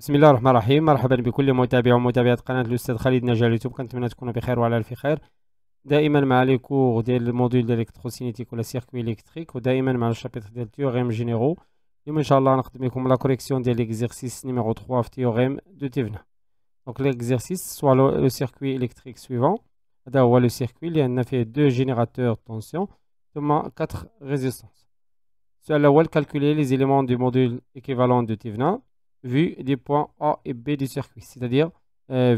بسم الله الرحمن الرحيم. مرحبا بكل متابع ومتابعة قناة الأستاذ خالد نجار يوتيوب. كنتمنى تكونوا بخير وعلى ألف خير. دائما مع لي كور ديال الموديل ديال الكتروسينيتيك ولا سيركوي الكتريك، ودائما مع الشابتر ديال تيوريم جينيرو. اليوم ان شاء الله نخدم لكم لا كوريكسيون ديال ليكزيرسيس نيميرو 3 في تيوريم دو تيفنا. دونك ليكزيرسيس سوا لو سيركوي الكتريك سويفون، هذا هو لو سيركوي اللي عندنا فيه دو جينيراتور طونسيون ثم 4 ريزيستانس. السؤال الأول: calculer les éléments du module équivalent de Thévenin vu des points A et B du circuit, c'est-à-dire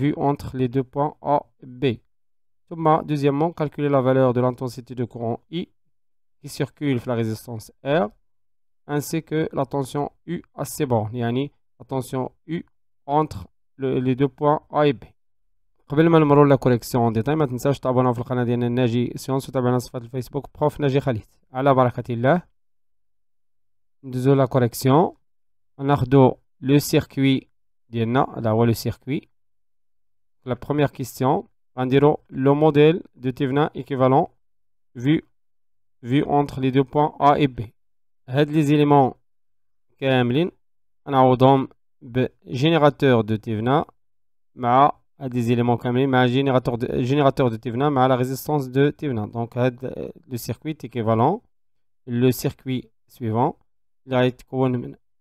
vu entre les deux points A et B. Deuxièmement, calculer la valeur de l'intensité de courant I qui circule la résistance R, ainsi que la tension U à ces bornes, yani la tension U entre les deux points A et B. قبل ما نمروا لا كوريكسيون ديتاي، ما تنساش تابوناو في القناه ديالنا ناجي سيونس، وتابعنا صفحه الفيسبوك بروف ناجي خليل. على بركه الله ندوزو لا كوريكسيون. ناخدو le circuit ديالنا، هذا هو le circuit. La première question, غنديرو le modèle de Thévenin équivalent vu entre les deux points A et B. هاد les éléments كاملين نعوضهم بجينيراتور دو تيفنا مع هاد les éléments كاملين مع générateur de Thévenin مع la résistance de Thévenin. Donc هاد le circuit est équivalent. Le circuit suivant il va être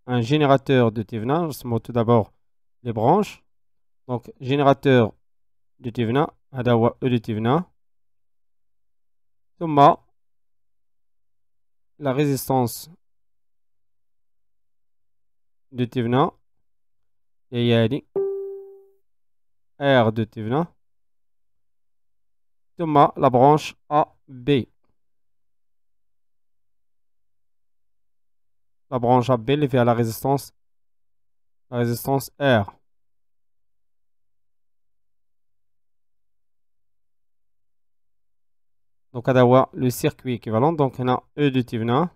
un générateur de Thévenin. Je montre tout d'abord les branches. Donc générateur de Thévenin, هذا هو E de Thévenin. ثم la résistance de Thévenin هي هذه R de Thévenin. ثم la branche AB. La branche AB اللي فيها la résistance R. Donc هذا هو le circuit équivalent. Donc on a E de Thévenin,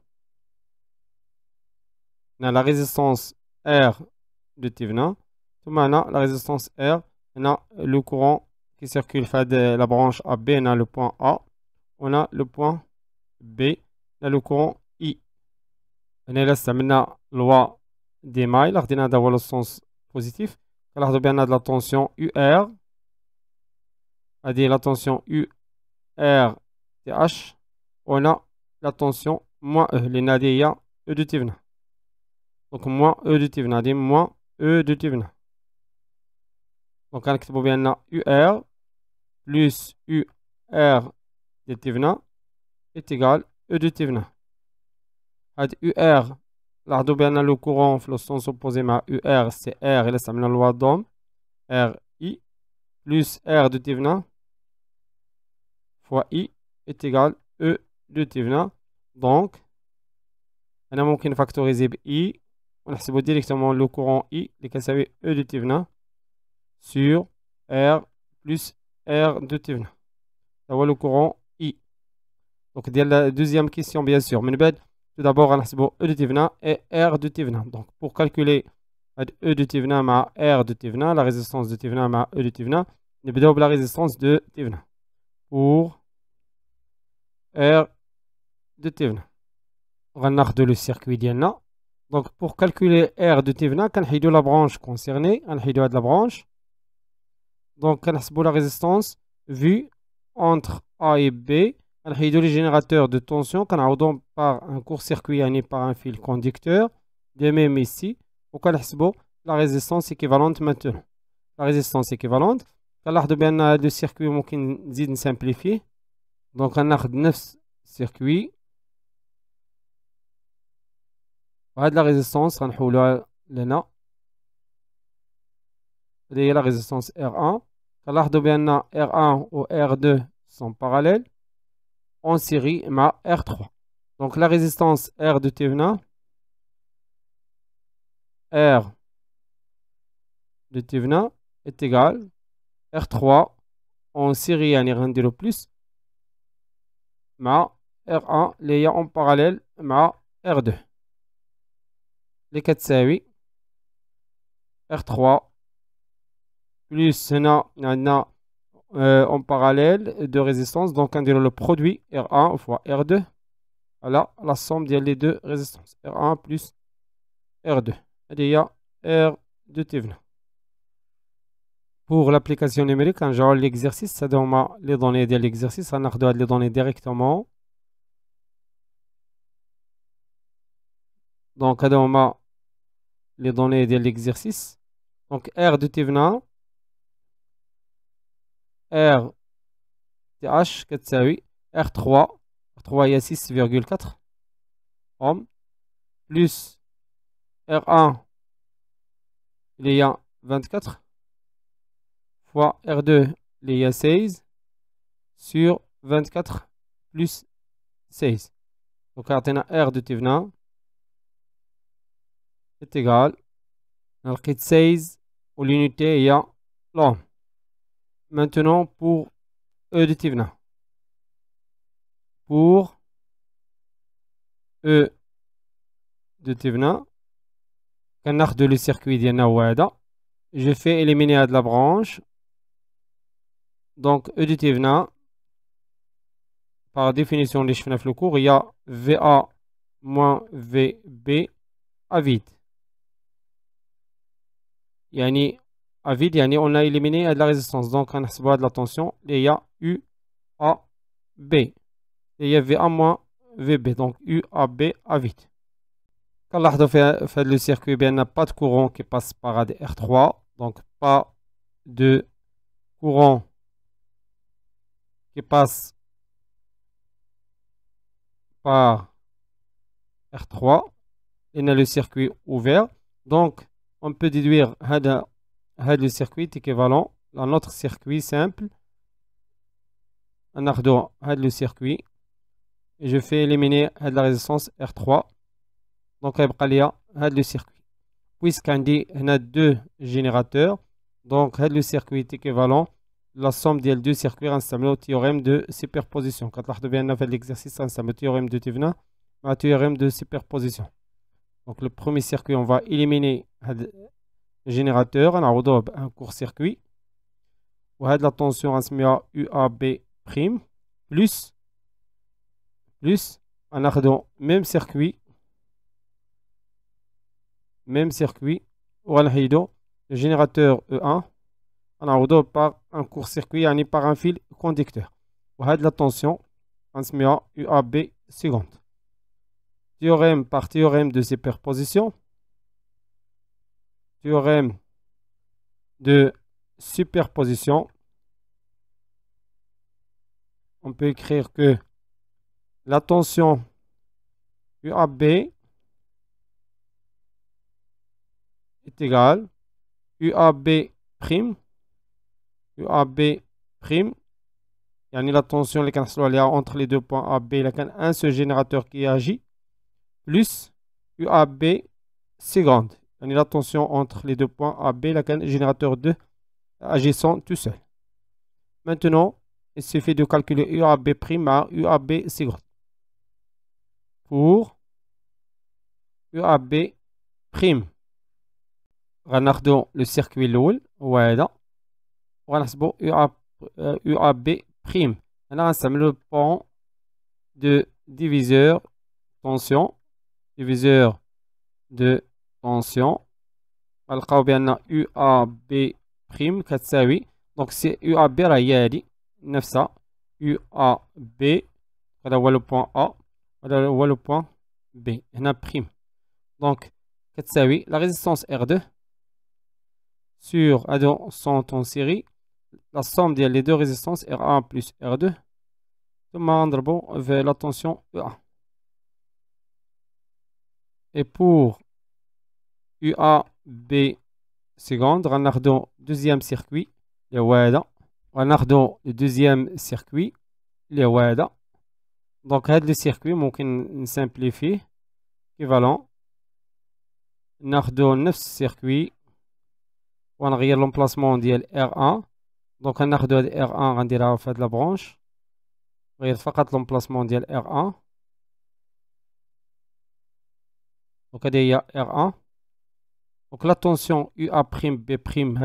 on a la résistance R de Thévenin, ثم on a la résistance R, on a le courant qui circule de la branche AB, on a le point A, on a le point B, on a le courant I. هنا إلا استعملنا loi des mailles خدينا هذا هو le sens positif. كنلاحظوا بأن هاد la tension UR، هذه la tension UR TH، on a la tension moins E لأن هذه هي E de Thévenin. Donc moins E de Thévenin، هذه moins E de Thévenin. Donc غنكتبوا بأن UR plus UR de Thévenin est égal E de Thévenin. هاد UR لاحظوا بأن le courant في le sens opposé مع UR c'est R، إلا استعملنا loi d'Ohm RI plus R de Thévenin fois I est égal E de Thévenin. Donc أنا ممكن نفاكتوريزي ب I ونحسبو directement le courant I اللي كيساوي E de Thévenin sur R plus R de Thévenin. Ça va le courant I. Donc ديال la deuxième question bien sûr. من بعد tout d'abord نحسبو E de Thévenin et R de Thévenin. Donc pour calculer E de Thévenin مع R de Thévenin, la résistance de Thévenin مع E de Thévenin, نبداو بلا résistance de Thévenin pour R de Thévenin. غناخدو le circuit ديالنا. Donc pour calculer R de Thévenin كنحيدو la branche concernée، غنحيدو هاد la branche. Donc كنحسبو la résistance vue entre A et B. غنحيدو les générateurs de tension كنعوضوهم par un court-circuit يعني par un fil conducteur. De même ici وكنحسبو la résistance équivalente maintenant. La résistance équivalente كنلاحظو بأن هاد le circuit ممكن نزيد نسامبليفيه. Donc غناخد نفس circuit وهاد la résistance غنحولوها لهنا، هذه هي la résistance R1. كنلاحظوا بأن R1 و R2 sont parallèles en série مع R3. Donc la résistance R de Thévenin, R de Thévenin est égal R3 en série يعني غنديرو plus مع R1 اللي هي en parallèle مع R2 اللي كتساوي R3 plus هنا عندنا en parallèle de résistance. Donc on dirait le produit R1 fois R2 voilà la somme des les deux résistances R1 plus R2 هذه هي R de Thévenin. Pour l'application numérique, نرجعوا l'exercice, هذا هما les données ديال l'exercice, غناخدو هاد les données directement. Donc هذا هما les données ديال l'exercice. Donc R de Thévenin, R TH كتساوي R3 هي 6,4 ohm plus R1 il y a 24 fois R2 il y a 16 sur 24 plus 16. Donc R de Thévenin est égal à 16 ou l'unité il y a l'ohm. Maintenant pour E de Thévenin. Pour E de Thévenin, كناخدو le circuit ديالنا هو هذا. Je fais éliminer de la branche. Donc E de Thévenin, par définition اللي شفنا في le cours, il y a VA moins VB à vide. يعني à vide, يعني on a éliminé de la résistance. Donc on a de la tension. Il y a UAB. Il y a VA moins VB. Donc UAB à vide. كنلاحظوا في le circuit بأن pas de courant qui passe par ADR3. Donc pas de courant qui passe par R3. Et on a le circuit ouvert. Donc on peut déduire le circuit équivalent à notre circuit simple. On a le circuit et je fais éliminer la résistance R3. Donc il y a le circuit. Puisqu'on dit on a deux générateurs, donc le circuit est équivalent la somme des deux circuits ensemble au théorème de superposition. Quand on a fait l'exercice ensemble le théorème de Thévenin, le théorème de superposition. Donc le premier circuit, on va éliminer le générateur, on a un court-circuit. La tension on UAB' plus on a le même circuit, on a le générateur E1, on a par un court-circuit, par un fil conducteur. La tension on UAB seconde. Théorème par théorème de superposition. Théorème de superposition. On peut écrire que la tension UAB est égale UAB prime. UAB prime. Yani la tension entre les deux points AB, il y a un seul générateur qui agit. Plus UAB seconde. Yani la tension entre les deux points AB, il y a un générateur 2 agissant tout seul. Maintenant, il suffit de calculer UAB prime à UAB seconde. Pour UAB prime, on a le circuit l'oul, on a UAB prime. On a le pont de diviseur tension. Diviseur de tension. On a UAB prime كتساوي. Donc c'est UAB راهي هادي نفسها UAB. هذا هو le point A. هذا هو le point B. هنا prime. Donc كتساوي la résistance R2 sur sont en série. La somme des deux résistances R1 plus R2. Vers la tension E1. Et pour UAB seconde, on a le deuxième circuit, on a le deuxième circuit, donc le circuit, on peut simplifier, équivalent, on a le 9 circuits, on a l'emplacement de R1, donc on a le R1, on a fait la branche, on a l'emplacement de R1. Donc, il y a R1. Donc, la tension UA'B',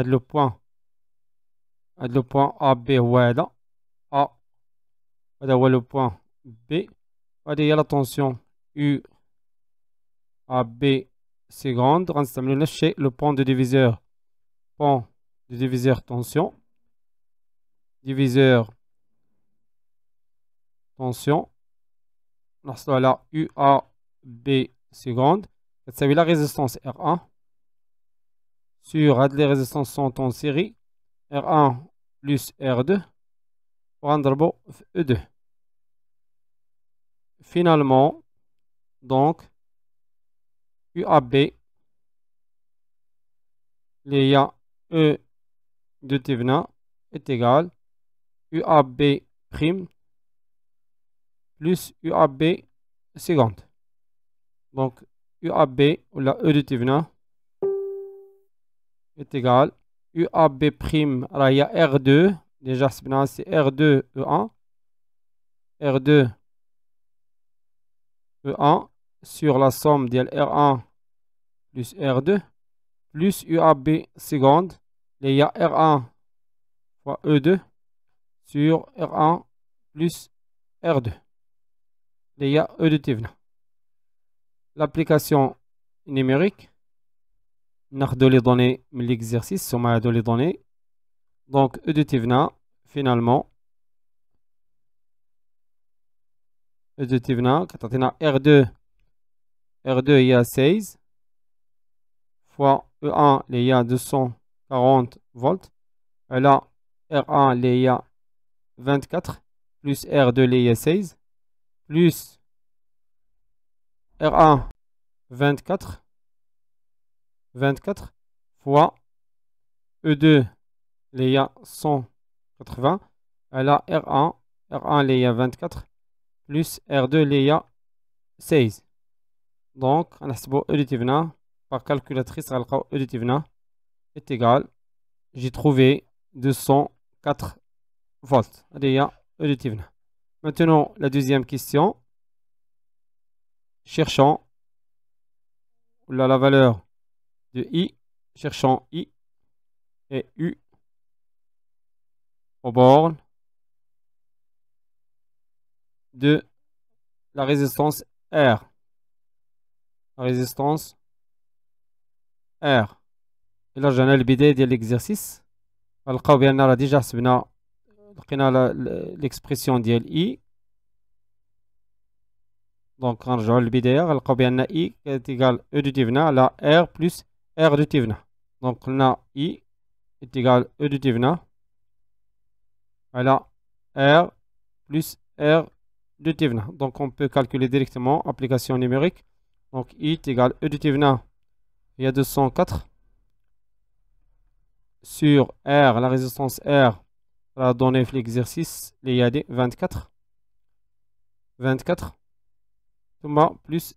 le point AB, A, le point B. Il y a la tension UAB secondes. غنستعملو نفس الشيء le pont de diviseur. Pont de diviseur tension. Diviseur tension. نحصلو على UAB secondes. كتساوي la résistance R1 sur هاد les résistances sont en série R1 plus R2 وغنضربو في E2. Finalement, donc, UAB, les E de Thévenin est égal UAB prime plus UAB seconde. Donc, UAB ou la E de Thévenin est égal UAB prime, alors il y a R2, déjà c'est R2 E1, R2 E1 sur la somme de R1 plus R2 plus UAB seconde, il y a R1 fois E2 sur R1 plus R2. Il y a E de Thévenin. L'application numérique, ناخدو les données من l'exercice, ثم هادو les données. Donc E de Thévenin, finalement, E de Thévenin, كتعطينا R2 il y a 16 fois E1 il y a 240 volts. Et là, R1 il y a 24 plus R2 il y a 16 plus R1 24 fois E2 il y a 180. Et là, R1 il y a 24 plus R2 il y a 16. Donc, on a E de Thévenin par calculatrice, E de Thévenin est égal, j'ai trouvé 204 volts. Il y a E de Thévenin. Maintenant, la deuxième question. Cherchons la valeur de I. Cherchons I et U aux bornes de la résistance R. La résistance R. Et là, j'en ai l'idée de l'exercice. نلقاو بأن راه ديجا حسبنا لقينا l'expression ديال I. Donc, غنرجعو للبداية غنلقاو بأن I est égal E de Thévenin على R plus R de Thévenin. Donc, قلنا I est égal E de Thévenin على R plus R de Thévenin. Donc, on peut calculer directement application numérique. Donc, I est égal E de Thévenin, il y a 204 sur R, la résistance R, va donner l'exercice, il y a 24 plus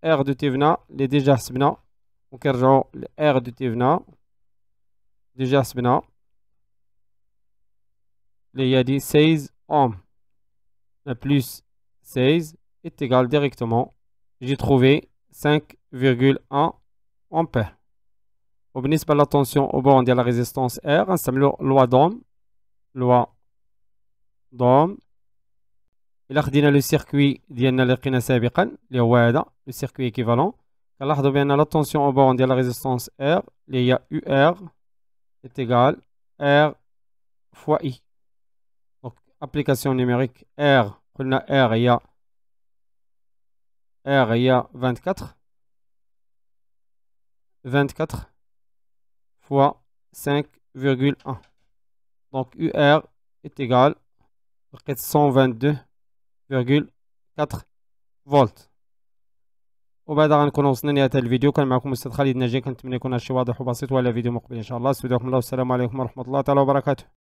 R de Thévenin, les déjà حسبنا. Donc, R de Thévenin, déjà حسبنا, il y a 16 ohms. Plus 16 est égal directement, j'ai trouvé 5,1 ampères. وبالنسبة للتنسيون au borne ديال la résistance R نستعملو loi d'Ohm. إلا خدينا لو سيركوي ديالنا اللي لقينا سابقا اللي هو هذا لو سيركوي ايكيفالون كنلاحظوا بأن لا تنسيون au borne ديال la résistance R اللي هي UR est égal R fois I. Donc application numérique R, قلنا R هي 24 fois 5,1. Donc UR est égal à 122,4 فولت. وبعد غنكون وصلنا لنهاية الفيديو. كان معكم أستاذ خالد ناجي، كنتمنى يكون هادشي واضح وبسيط، وعلى فيديو مقبل إن شاء الله. استودعكم الله والسلام عليكم ورحمة الله تعالى وبركاته.